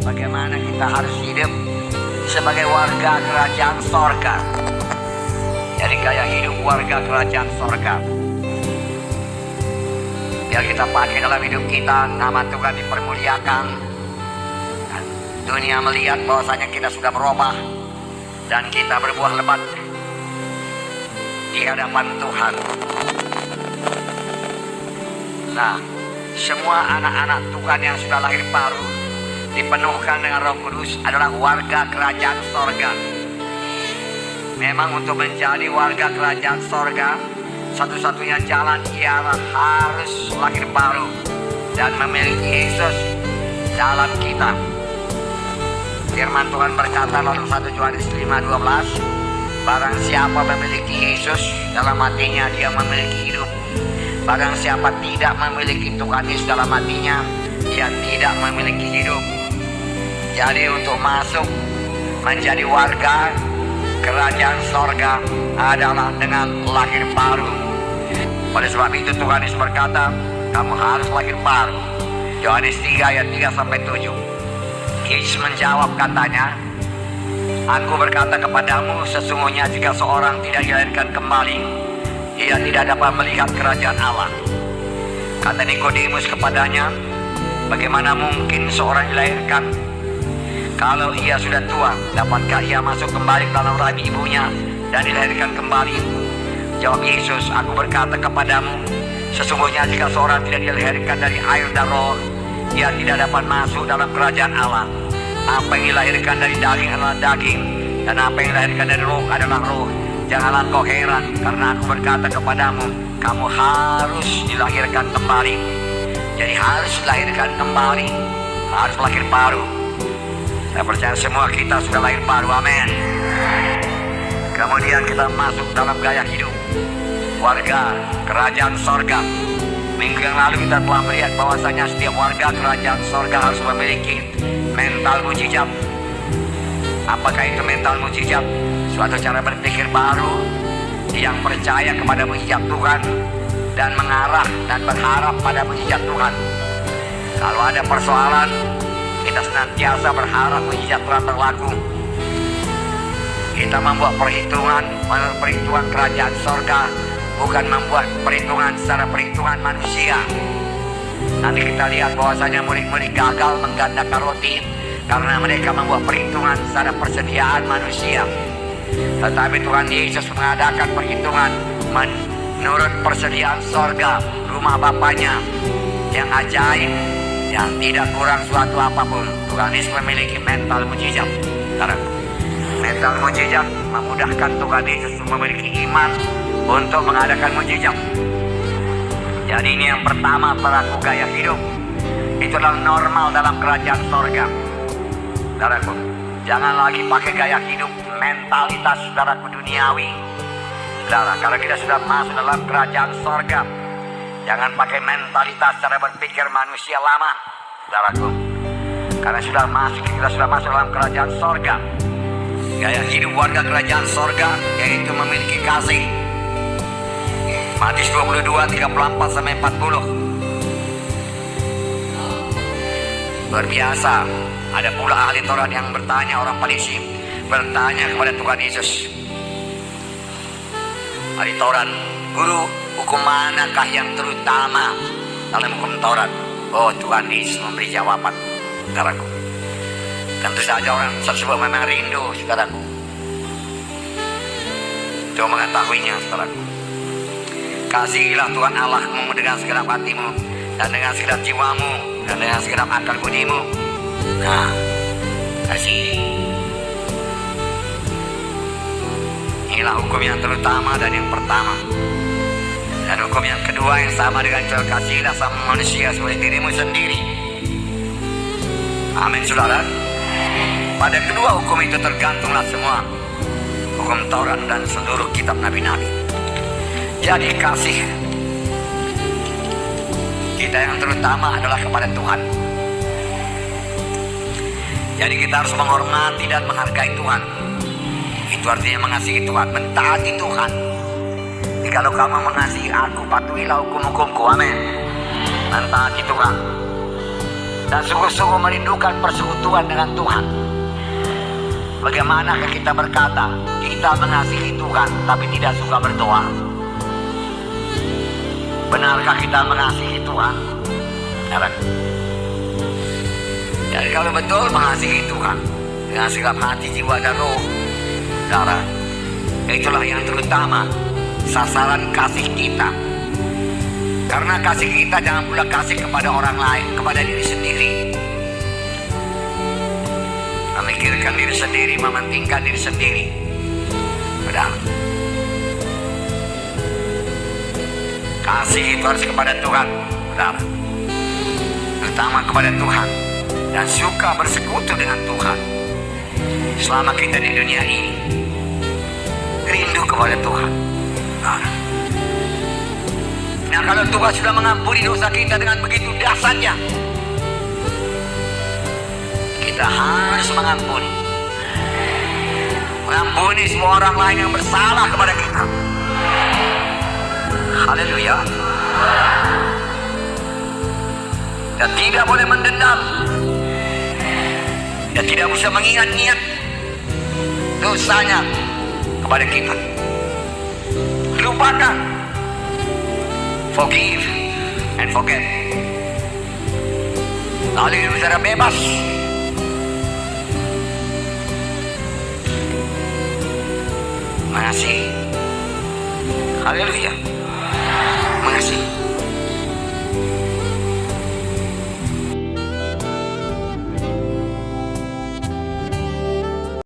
bagaimana kita harus hidup sebagai warga kerajaan sorga. Jadi gaya hidup warga kerajaan sorga, biar kita pakai dalam hidup kita, nama Tuhan dipermuliakan, dan dunia melihat bahwasanya kita sudah berubah dan kita berbuah lebat di hadapan Tuhan. Nah, semua anak-anak Tuhan yang sudah lahir baru dipenuhkan dengan Roh Kudus adalah warga kerajaan sorga. Memang untuk menjadi warga kerajaan sorga, satu-satunya jalan ialah harus lahir baru dan memiliki Yesus dalam kita. Firman Tuhan berkata dalam 1 Yohanes 5:12, barang siapa memiliki Yesus dalam hatinya, dia memiliki hidup. Barang siapa tidak memiliki Tuhan Yesus dalam hatinya, dia tidak memiliki hidup. Jadi untuk masuk menjadi warga kerajaan sorga adalah dengan lahir baru. Oleh sebab itu Tuhan Yesus berkata, kamu harus lahir baru. Yohanes 3 ayat 3-7. Yesus menjawab katanya, aku berkata kepadamu, sesungguhnya jika seorang tidak dilahirkan kembali, ia tidak dapat melihat kerajaan Allah. Kata Nikodemus kepadanya, bagaimana mungkin seorang dilahirkan kalau ia sudah tua? Dapatkah ia masuk kembali ke dalam rahim ibunya dan dilahirkan kembali? Jawab Yesus, aku berkata kepadamu, sesungguhnya jika seorang tidak dilahirkan dari air dan roh, ia tidak dapat masuk dalam kerajaan Allah. Apa yang dilahirkan dari daging adalah daging, dan apa yang dilahirkan dari roh adalah roh. Janganlah kau heran, karena aku berkata kepadamu, kamu harus dilahirkan kembali. Jadi harus dilahirkan kembali, harus lahir baru. Saya percaya semua kita sudah lahir baru, amin. Kemudian kita masuk dalam gaya hidup warga kerajaan sorga. Minggu yang lalu kita telah melihat bahwasanya setiap warga kerajaan sorga harus memiliki mental mujizat. Apakah itu mental mujizat? Suatu cara berpikir baru yang percaya kepada mujizat Tuhan dan mengarah dan berharap pada mujizat Tuhan. Kalau ada persoalan, kita senantiasa berharap mujizat Tuhan berlaku. Kita membuat perhitungan kerajaan sorga, bukan membuat perhitungan secara perhitungan manusia. Nanti kita lihat bahwasanya murid-murid gagal menggandakan roti karena mereka membuat perhitungan secara persediaan manusia. Tetapi Tuhan Yesus mengadakan perhitungan menurut persediaan sorga, rumah Bapaknya yang ajaib, yang tidak kurang suatu apapun. Tuhan Yesus memiliki mental mujizat. Mental mujizat memudahkan Tuhan Yesus memiliki iman untuk mengadakan mujizat. Jadi ini yang pertama, pelaku gaya hidup. Itu adalah normal dalam kerajaan sorga. Saudaraku, jangan lagi pakai gaya hidup mentalitas saudaraku duniawi. Saudara, kalau kita sudah masuk dalam kerajaan sorga, jangan pakai mentalitas cara berpikir manusia lama, saudaraku. Karena kita sudah masuk dalam kerajaan sorga. Gaya hidup warga kerajaan sorga yaitu memiliki kasih. Matius 22:34-40. Luar biasa. Ada pula ahli Taurat yang bertanya, orang Farisi bertanya kepada Tuhan Yesus. Ahli Taurat, guru, hukum manakah yang terutama dalam hukum Taurat? Oh, Tuhan Yesus memberi jawaban, saudaraku. Tentu saja orang tersebut memang rindu, saudaraku, untuk mengetahuinya, saudaraku. Kasihilah Tuhan Allahmu dengan segenap hatimu, dan dengan segenap jiwamu, dan dengan segenap akal budimu. Nah, kasih. Inilah hukum yang terutama dan yang pertama. Dan hukum yang kedua yang sama dengan itu, kasihilah sama manusia seperti dirimu sendiri. Amin, saudara. Pada kedua hukum itu tergantunglah semua hukum Taurat dan seluruh kitab nabi-nabi. Jadi kasih kita yang terutama adalah kepada Tuhan. Jadi kita harus menghormati dan menghargai Tuhan. Itu artinya mengasihi Tuhan, mentaati Tuhan. Jadi kalau kamu mengasihi aku, patuhilah hukum-hukumku, amin. Mentaati Tuhan. dan sungguh-sungguh merindukan persekutuan dengan Tuhan. Bagaimanakah kita berkata kita mengasihi Tuhan tapi tidak suka berdoa? Benarkah kita mengasihi Tuhan? Ya, jadi kalau betul mengasihi Tuhan dengan segala hati, jiwa, dan roh, saudara, itulah yang terutama sasaran kasih kita. Karena kasih kita jangan pula kasih kepada orang lain, kepada diri sendiri. Memikirkan diri sendiri, mementingkan diri sendiri. Saudara, kasih itu harus kepada Tuhan, saudara, terutama kepada Tuhan, dan suka bersekutu dengan Tuhan. Selama kita di dunia ini, rindu kepada Tuhan. Nah, kalau Tuhan sudah mengampuni dosa kita dengan begitu dahsyatnya, kita harus mengampuni semua orang lain yang bersalah kepada kita. Haleluya. Dan tidak boleh mendendam, dan tidak bisa mengingat-ingat dosanya kepada kita. Lupakan. Forgive and forget. Lalu hidup secara bebas. Mengasihi. Haleluya. Mengasihi.